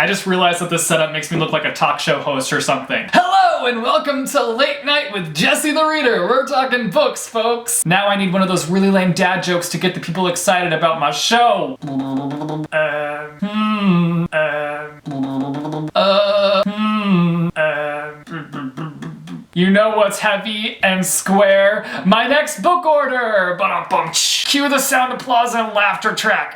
I just realized that this setup makes me look like a talk show host or something. Hello and welcome to Late Night with Jesse the Reader. We're talking books, folks. Now I need one of those really lame dad jokes to get the people excited about my show. You know what's heavy and square? My next book order! Ba-dum-bum. Cue the sound applause and laughter track.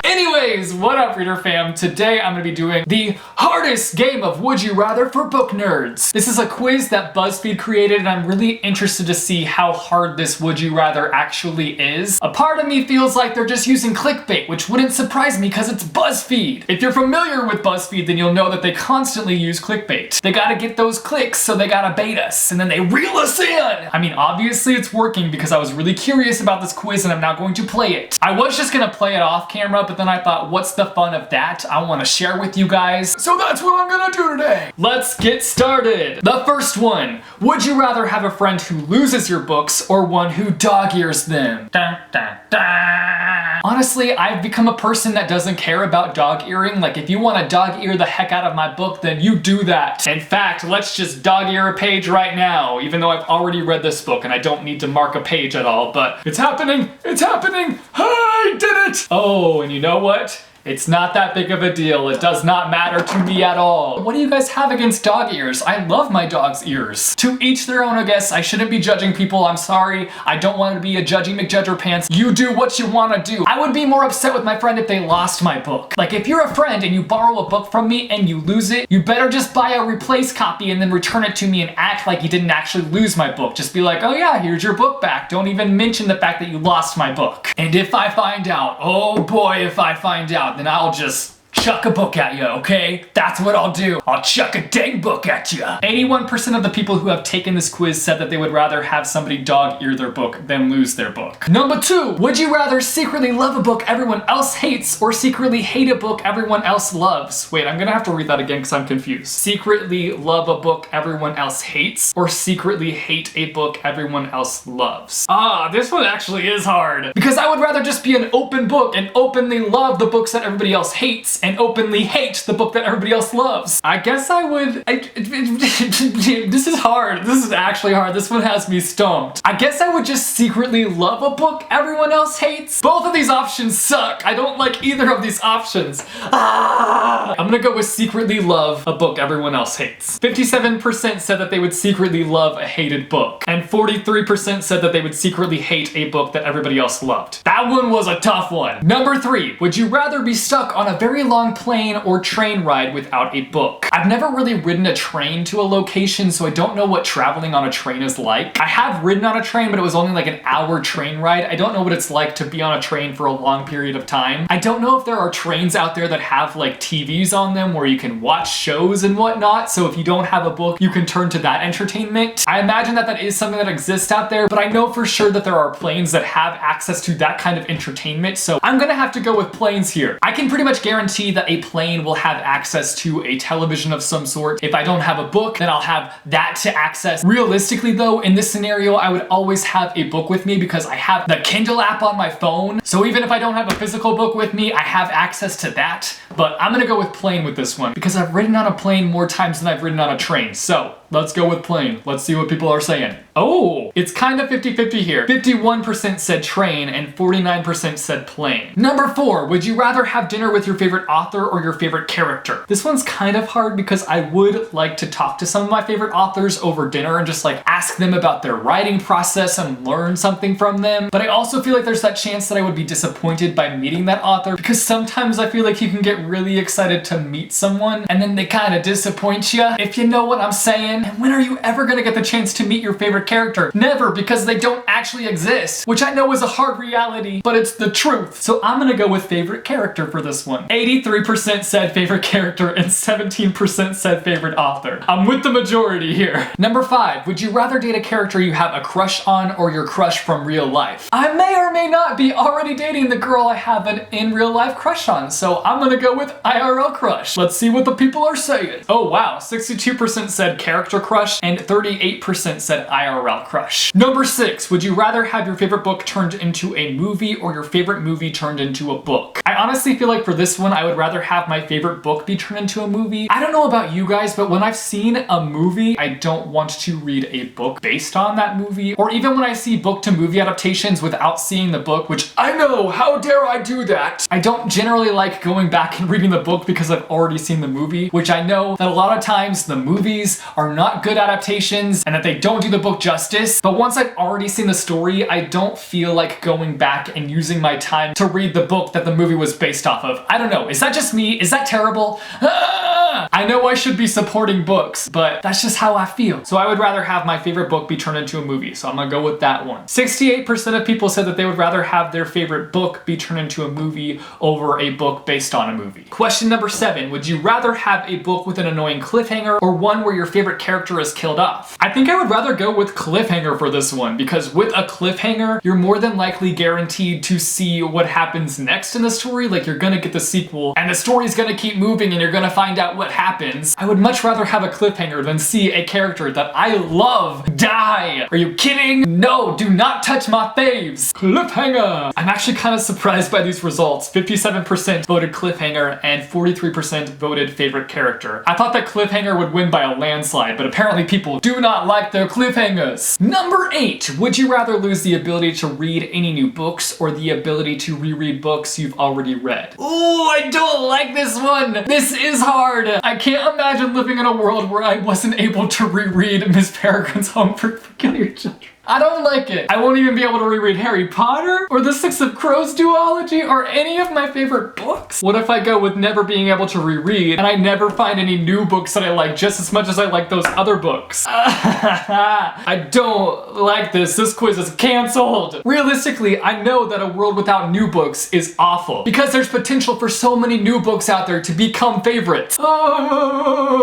Anyways, what up, reader fam? Today I'm gonna be doing the hardest game of Would You Rather for book nerds. This is a quiz that BuzzFeed created, and I'm really interested to see how hard this Would You Rather actually is. A part of me feels like they're just using clickbait, which wouldn't surprise me because it's BuzzFeed. If you're familiar with BuzzFeed, then you'll know that they constantly use clickbait. They gotta get those clicks, so they gotta bait us, and then they reel us in! I mean, obviously it's working because I was really curious about this quiz and I'm now going to play it. I was just gonna play it off camera, but then I thought, what's the fun of that? I wanna share with you guys, so that's what I'm gonna do today! Let's get started! The first one. Would you rather have a friend who loses your books or one who dog-ears them? Dun, dun, dun. Honestly, I've become a person that doesn't care about dog-earing. Like, if you want to dog-ear the heck out of my book, then you do that. In fact, let's just dog-ear a page right now, even though I've already read this book and I don't need to mark a page at all, but it's happening! It's happening! I did it! Oh, and you know what? It's not that big of a deal. It does not matter to me at all. What do you guys have against dog ears? I love my dog's ears. To each their own, I guess. I shouldn't be judging people. I'm sorry. I don't want to be a judgy McJudger pants. You do what you want to do. I would be more upset with my friend if they lost my book. Like, if you're a friend and you borrow a book from me and you lose it, you better just buy a replace copy and then return it to me and act like you didn't actually lose my book. Just be like, oh yeah, here's your book back. Don't even mention the fact that you lost my book. And if I find out, oh boy, if I find out, then I'll just chuck a book at you, okay? That's what I'll do. I'll chuck a dang book at you. 81% of the people who have taken this quiz said that they would rather have somebody dog-ear their book than lose their book. Number 2, would you rather secretly love a book everyone else hates or secretly hate a book everyone else loves? Wait, I'm gonna have to read that again because I'm confused. Secretly love a book everyone else hates or secretly hate a book everyone else loves? Ah, this one actually is hard because I would rather just be an open book and openly love the books that everybody else hates and openly hate the book that everybody else loves. I guess I would... this is hard. This is actually hard. This one has me stumped. I guess I would just secretly love a book everyone else hates. Both of these options suck. I don't like either of these options. I'm gonna go with secretly love a book everyone else hates. 57% said that they would secretly love a hated book, and 43% said that they would secretly hate a book that everybody else loved. That one was a tough one. Number 3, would you rather be stuck on a very long plane or train ride without a book? I've never really ridden a train to a location, so I don't know what traveling on a train is like. I have ridden on a train, but it was only like an hour train ride. I don't know what it's like to be on a train for a long period of time. I don't know if there are trains out there that have like TVs on them where you can watch shows and whatnot, so if you don't have a book, you can turn to that entertainment. I imagine that that is something that exists out there, but I know for sure that there are planes that have access to that kind of entertainment, so I'm gonna have to go with planes here. I can pretty much guarantee that a plane will have access to a television of some sort. If I don't have a book, then I'll have that to access. Realistically though, in this scenario, I would always have a book with me because I have the Kindle app on my phone. So even if I don't have a physical book with me, I have access to that. But I'm gonna go with plane with this one because I've ridden on a plane more times than I've ridden on a train. So let's go with plane. Let's see what people are saying. Oh, it's kind of 50-50 here. 51% said train and 49% said plane. Number 4, would you rather have dinner with your favorite author or your favorite character? This one's kind of hard because I would like to talk to some of my favorite authors over dinner and just like ask them about their writing process and learn something from them. But I also feel like there's that chance that I would be disappointed by meeting that author because sometimes I feel like you can get really excited to meet someone and then they kind of disappoint you, if you know what I'm saying. And when are you ever gonna get the chance to meet your favorite character? Never, because they don't actually exist, which I know is a hard reality, but it's the truth. So I'm gonna go with favorite character for this one. 83% said favorite character and 17% said favorite author. I'm with the majority here. Number 5, would you rather date a character you have a crush on or your crush from real life? I may or may not be already dating the girl I have an in real life crush on, so I'm gonna go with IRL crush. Let's see what the people are saying. Oh wow, 62% said character character crush, and 38% said IRL crush. Number 6, would you rather have your favorite book turned into a movie or your favorite movie turned into a book? I honestly feel like for this one, I would rather have my favorite book be turned into a movie. I don't know about you guys, but when I've seen a movie, I don't want to read a book based on that movie. Or even when I see book to movie adaptations without seeing the book, which I know, how dare I do that? I don't generally like going back and reading the book because I've already seen the movie, which I know that a lot of times the movies are not good adaptations and that they don't do the book justice. But once I've already seen the story, I don't feel like going back and using my time to read the book that the movie was based off of. I don't know, is that just me? Is that terrible? I know I should be supporting books, but that's just how I feel. So I would rather have my favorite book be turned into a movie, so I'm gonna go with that one. 68% of people said that they would rather have their favorite book be turned into a movie over a book based on a movie. Question number 7, would you rather have a book with an annoying cliffhanger or one where your favorite character is killed off? I think I would rather go with cliffhanger for this one, because with a cliffhanger, you're more than likely guaranteed to see what happens next in the story. Like, you're gonna get the sequel and the story's gonna keep moving and you're gonna find out what happens. I would much rather have a cliffhanger than see a character that I love die. Are you kidding? No, do not touch my faves. Cliffhanger. I'm actually kind of surprised by these results. 57% voted cliffhanger and 43% voted favorite character. I thought that cliffhanger would win by a landslide, but apparently people do not like their cliffhangers. Number 8, would you rather lose the ability to read any new books or the ability to reread books you've already read? Ooh, I don't like this one. This is hard. I can't imagine living in a world where I wasn't able to reread Miss Peregrine's Home for Peculiar Children. I don't like it. I won't even be able to reread Harry Potter or the Six of Crows duology or any of my favorite books. What if I go with never being able to reread and I never find any new books that I like just as much as I like those other books? I don't like this. This quiz is canceled. Realistically, I know that a world without new books is awful because there's potential for so many new books out there to become favorites. Oh,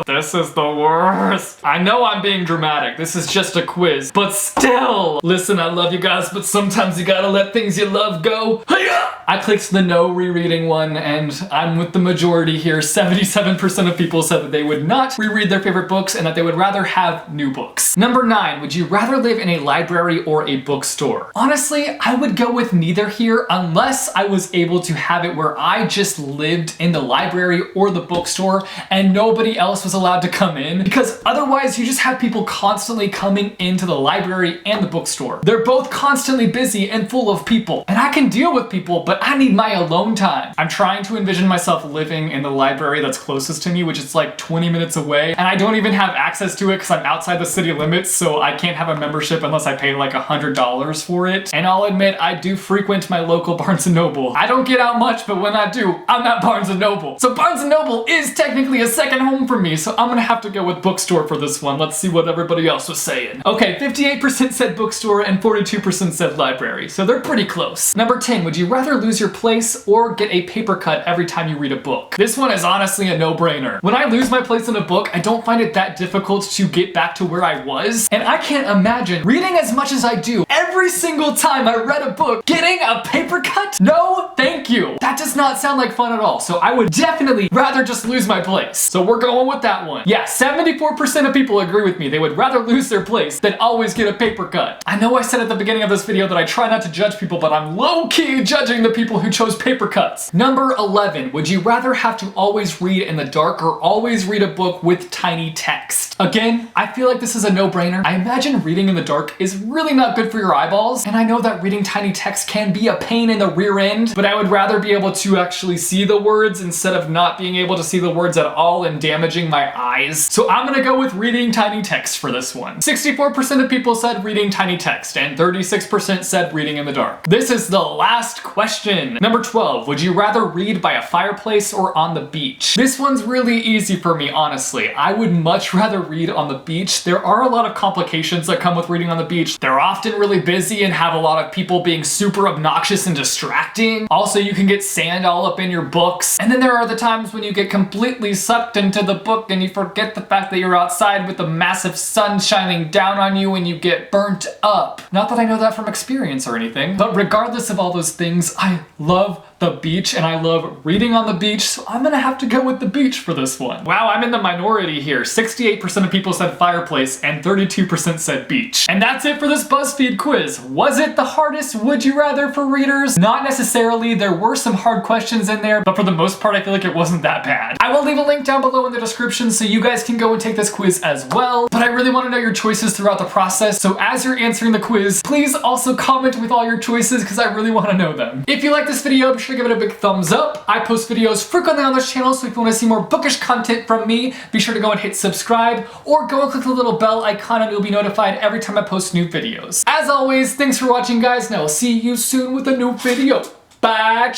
this is the worst. I know I'm being dramatic. This is just a quiz, but still. Listen, I love you guys, but sometimes you gotta let things you love go. Hi-ya! I clicked the no rereading one, and I'm with the majority here. 77% of people said that they would not reread their favorite books and that they would rather have new books. Number 9, would you rather live in a library or a bookstore? Honestly, I would go with neither here unless I was able to have it where I just lived in the library or the bookstore and nobody else was allowed to come in, because otherwise you just have people constantly coming into the library and the bookstore. They're both constantly busy and full of people, and I can deal with people, but I need my alone time. I'm trying to envision myself living in the library that's closest to me, which is like 20 minutes away, and I don't even have access to it because I'm outside the city limits, so I can't have a membership unless I pay like $100 for it. And I'll admit, I do frequent my local Barnes & Noble. I don't get out much, but when I do, I'm at Barnes & Noble. So Barnes & Noble is technically a second home for me, so I'm gonna have to go with bookstore for this one. Let's see what everybody else was saying. Okay, 58% said bookstore and 42% said library, so they're pretty close. Number 10, would you rather lose your place or get a paper cut every time you read a book? This one is honestly a no-brainer. When I lose my place in a book, I don't find it that difficult to get back to where I was, and I can't imagine reading as much as I do every single time I read a book getting a paper cut. No, thank you. That does not sound like fun at all, so I would definitely rather just lose my place. So we're going with that one. Yeah, 74% of people agree with me. They would rather lose their place than always get a paper cut. I know I said at the beginning of this video that I try not to judge people, but I'm low-key judging the people who chose paper cuts. Number 11, would you rather have to always read in the dark or always read a book with tiny text? Again, I feel like this is a no-brainer. I imagine reading in the dark is really not good for your eyeballs, and I know that reading tiny text can be a pain in the rear end, but I would rather be able to actually see the words instead of not being able to see the words at all and damaging my eyes. So I'm gonna go with reading tiny text for this one. 64% of people said reading tiny text, and 36% said reading in the dark. This is the last question. Number 12, would you rather read by a fireplace or on the beach? This one's really easy for me, honestly. I would much rather read on the beach. There are a lot of complications that come with reading on the beach. They're often really busy and have a lot of people being super obnoxious and distracting. Also, you can get sand all up in your books. And then there are the times when you get completely sucked into the book and you forget the fact that you're outside with the massive sun shining down on you and you get burnt up. Not that I know that from experience or anything, but regardless of all those things, I love the beach and I love reading on the beach, so I'm gonna have to go with the beach for this one. Wow, I'm in the minority here. 68% of people said fireplace and 32% said beach. And that's it for this BuzzFeed quiz. Was it the hardest would you rather for readers? Not necessarily. There were some hard questions in there, but for the most part I feel like it wasn't that bad. I will leave a link down below in the description so you guys can go and take this quiz as well. But I really want to know your choices throughout the process, so as you're answering the quiz, please also comment with all your choices because I really want to know them. If you like this video, be sure to give it a big thumbs up. I post videos frequently on this channel, so if you want to see more bookish content from me, be sure to go and hit subscribe or go and click the little bell icon and you'll be notified every time I post new videos. As always, thanks for watching guys, and I will see you soon with a new video. Bye!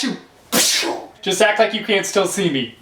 Just act like you can't still see me.